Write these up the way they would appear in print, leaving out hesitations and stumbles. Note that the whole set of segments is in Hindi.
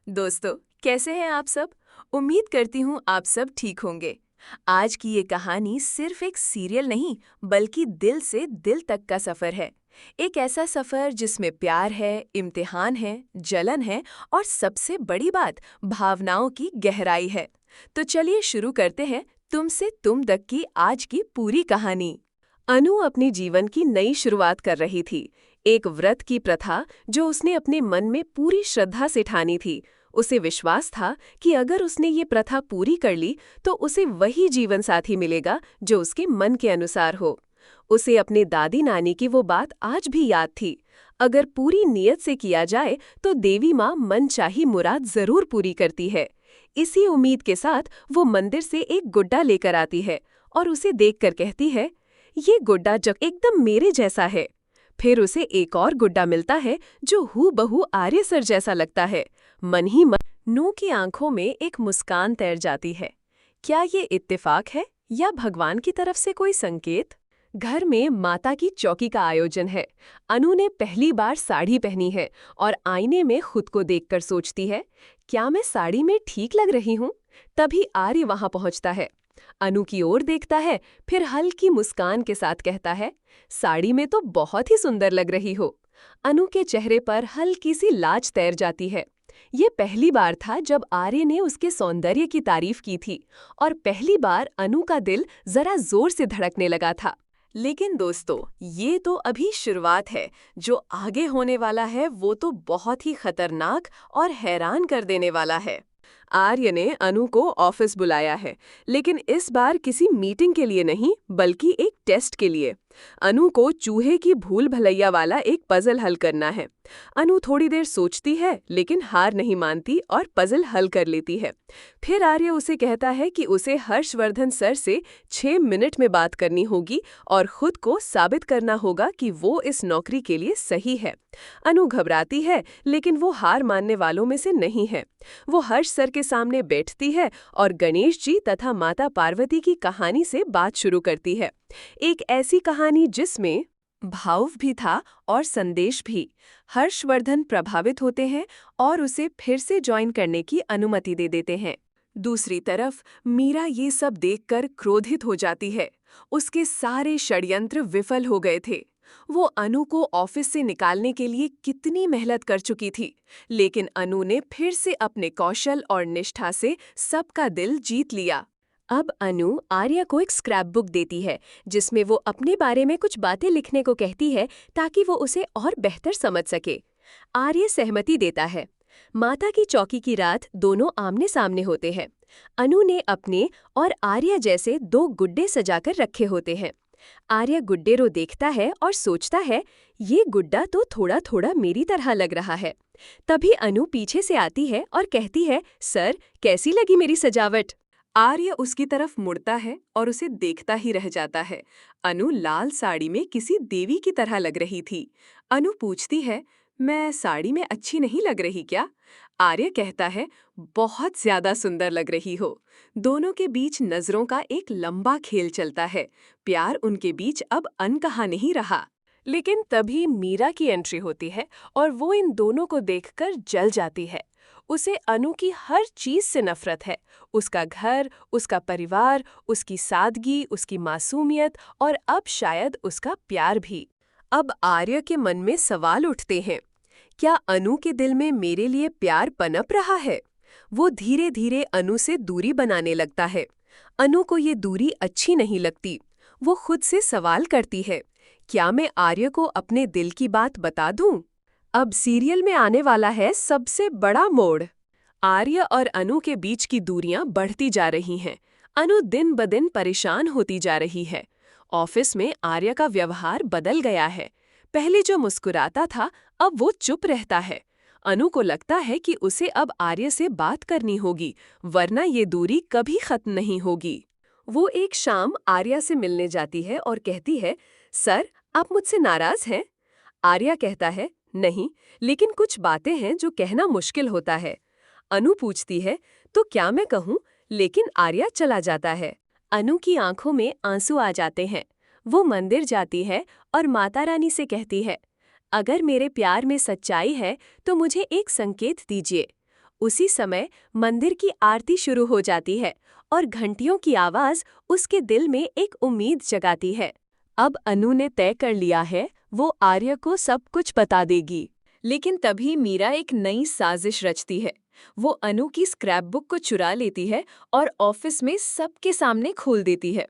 दोस्तों, कैसे हैं आप सब? उम्मीद करती हूँ आप सब ठीक होंगे। आज की ये कहानी सिर्फ एक सीरियल नहीं, बल्कि दिल से दिल तक का सफ़र है। एक ऐसा सफ़र जिसमें प्यार है, इम्तिहान है, जलन है और सबसे बड़ी बात, भावनाओं की गहराई है। तो चलिए शुरू करते हैं तुमसे तुम तक की आज की पूरी कहानी। अनु अपने जीवन की नई शुरुआत कर रही थी। एक व्रत की प्रथा जो उसने अपने मन में पूरी श्रद्धा से ठानी थी। उसे विश्वास था कि अगर उसने ये प्रथा पूरी कर ली तो उसे वही जीवन साथी मिलेगा जो उसके मन के अनुसार हो। उसे अपने दादी नानी की वो बात आज भी याद थी। अगर पूरी नियत से किया जाए तो देवी माँ मनचाही मुराद जरूर पूरी करती है। इसी उम्मीद के साथ वो मंदिर से एक गुड्डा लेकर आती है और उसे देखकर कहती है, ये गुड्डा जग एकदम मेरे जैसा है। फिर उसे एक और गुड्डा मिलता है जो हूबहू आर्य सर जैसा लगता है। मन ही मन नू की आंखों में एक मुस्कान तैर जाती है। क्या ये इत्तेफाक है या भगवान की तरफ से कोई संकेत? घर में माता की चौकी का आयोजन है। अनु ने पहली बार साड़ी पहनी है और आईने में खुद को देखकर सोचती है, क्या मैं साड़ी में ठीक लग रही हूँ? तभी आर्य वहां पहुंचता है। अनु की ओर देखता है, फिर हल्की मुस्कान के साथ कहता है, साड़ी में तो बहुत ही सुंदर लग रही हो। अनु के चेहरे पर हल्की सी लाज तैर जाती है। ये पहली बार था जब आर्य ने उसके सौंदर्य की तारीफ की थी और पहली बार अनु का दिल जरा जोर से धड़कने लगा था। लेकिन दोस्तों, ये तो अभी शुरुआत है। जो आगे होने वाला है वो तो बहुत ही खतरनाक और हैरान कर देने वाला है। आर्य ने अनु को ऑफिस बुलाया है, लेकिन इस बार किसी मीटिंग के लिए नहीं, बल्कि एक टेस्ट के लिए। अनु को चूहे की भूल भलैया वाला एक पजल हल करना है। अनु थोड़ी देर सोचती है, लेकिन हार नहीं मानती और पजल हल कर लेती है। फिर आर्य उसे कहता है कि उसे हर्षवर्धन सर से 6 मिनट में बात करनी होगी और खुद को साबित करना होगा कि वो इस नौकरी के लिए सही है। अनु घबराती है, लेकिन वो हार मानने वालों में से नहीं है। वो हर्ष सर के सामने बैठती है और गणेश जी तथा माता पार्वती की कहानी से बात शुरू करती है। एक ऐसी कहानी जिसमें भाव भी था और संदेश भी। हर्षवर्धन प्रभावित होते हैं और उसे फिर से ज्वाइन करने की अनुमति दे देते हैं। दूसरी तरफ मीरा ये सब देखकर क्रोधित हो जाती है। उसके सारे षड्यंत्र विफल हो गए थे। वो अनु को ऑफिस से निकालने के लिए कितनी मेहनत कर चुकी थी, लेकिन अनु ने फिर से अपने कौशल और निष्ठा से सबका दिल जीत लिया। अब अनु आर्या को एक स्क्रैप बुक देती है, जिसमें वो अपने बारे में कुछ बातें लिखने को कहती है ताकि वो उसे और बेहतर समझ सके। आर्य सहमति देता है। माता की चौकी की रात दोनों आमने सामने होते हैं। अनु ने अपने और आर्या जैसे 2 गुड्डे सजाकर रखे होते हैं। आर्य गुड्डेरो देखता है और सोचता है, ये गुड्डा तो थोड़ा थोड़ा मेरी तरह लग रहा है। तभी अनु पीछे से आती है और कहती है, सर, कैसी लगी मेरी सजावट? आर्य उसकी तरफ मुड़ता है और उसे देखता ही रह जाता है। अनु लाल साड़ी में किसी देवी की तरह लग रही थी। अनु पूछती है, मैं साड़ी में अच्छी नहीं लग रही क्या? आर्य कहता है, बहुत ज्यादा सुंदर लग रही हो। दोनों के बीच नजरों का एक लंबा खेल चलता है। प्यार उनके बीच अब अनकहा नहीं रहा। लेकिन तभी मीरा की एंट्री होती है और वो इन दोनों को देखकर जल जाती है। उसे अनु की हर चीज से नफरत है। उसका घर, उसका परिवार, उसकी सादगी, उसकी मासूमियत और अब शायद उसका प्यार भी। अब आर्य के मन में सवाल उठते हैं, क्या अनु के दिल में मेरे लिए प्यार पनप रहा है? वो धीरे धीरे अनु से दूरी बनाने लगता है। अनु को ये दूरी अच्छी नहीं लगती। वो खुद से सवाल करती है, क्या मैं आर्य को अपने दिल की बात बता दूं? अब सीरियल में आने वाला है सबसे बड़ा मोड़। आर्य और अनु के बीच की दूरियां बढ़ती जा रही हैं। अनु दिन ब दिन परेशान होती जा रही है। ऑफिस में आर्य का व्यवहार बदल गया है। पहले जो मुस्कुराता था, अब वो चुप रहता है। अनु को लगता है कि उसे अब आर्य से बात करनी होगी, वरना ये दूरी कभी खत्म नहीं होगी। वो एक शाम आर्या से मिलने जाती है और कहती है, सर, आप मुझसे नाराज हैं? आर्या कहता है, नहीं, लेकिन कुछ बातें हैं जो कहना मुश्किल होता है। अनु पूछती है, तो क्या मैं कहूँ? लेकिन आर्या चला जाता है। अनु की आंखों में आंसू आ जाते हैं। वो मंदिर जाती है और माता रानी से कहती है, अगर मेरे प्यार में सच्चाई है तो मुझे एक संकेत दीजिए। उसी समय मंदिर की आरती शुरू हो जाती है और घंटियों की आवाज उसके दिल में एक उम्मीद जगाती है। अब अनु ने तय कर लिया है, वो आर्य को सब कुछ बता देगी। लेकिन तभी मीरा एक नई साजिश रचती है। वो अनु की स्क्रैप बुक को चुरा लेती है और ऑफिस में सबके सामने खोल देती है।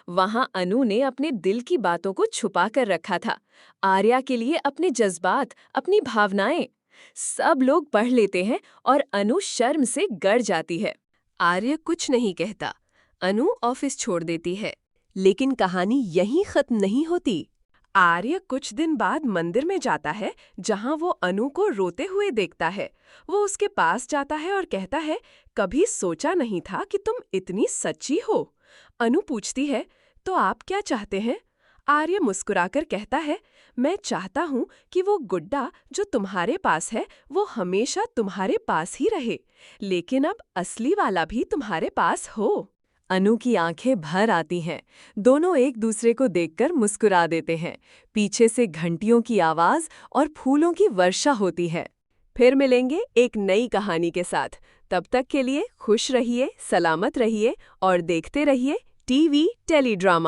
वहां अनु ने अपने दिल की बातों को छुपा कर रखा था। आर्या के लिए अपने जज्बात, अपनी भावनाएं। सब लोग पढ़ लेते हैं और अनु शर्म से गड़ जाती है। आर्य कुछ नहीं कहता। अनु ऑफिस छोड़ देती है। लेकिन कहानी यहीं खत्म नहीं होती। आर्य कुछ दिन बाद मंदिर में जाता है, जहां वो अनु को रोते हुए देखता है। वो उसके पास जाता है और कहता है, कभी सोचा नहीं था कि तुम इतनी सच्ची हो। अनु पूछती है, तो आप क्या चाहते हैं? आर्य मुस्कुराकर कहता है, मैं चाहता हूँ कि वो गुड्डा जो तुम्हारे पास है वो हमेशा तुम्हारे पास ही रहे, लेकिन अब असली वाला भी तुम्हारे पास हो। अनु की आंखें भर आती हैं। दोनों एक दूसरे को देखकर मुस्कुरा देते हैं। पीछे से घंटियों की आवाज और फूलों की वर्षा होती है। फिर मिलेंगे एक नई कहानी के साथ। तब तक के लिए खुश रहिए, सलामत रहिए और देखते रहिए टीवी टेलीड्रामा।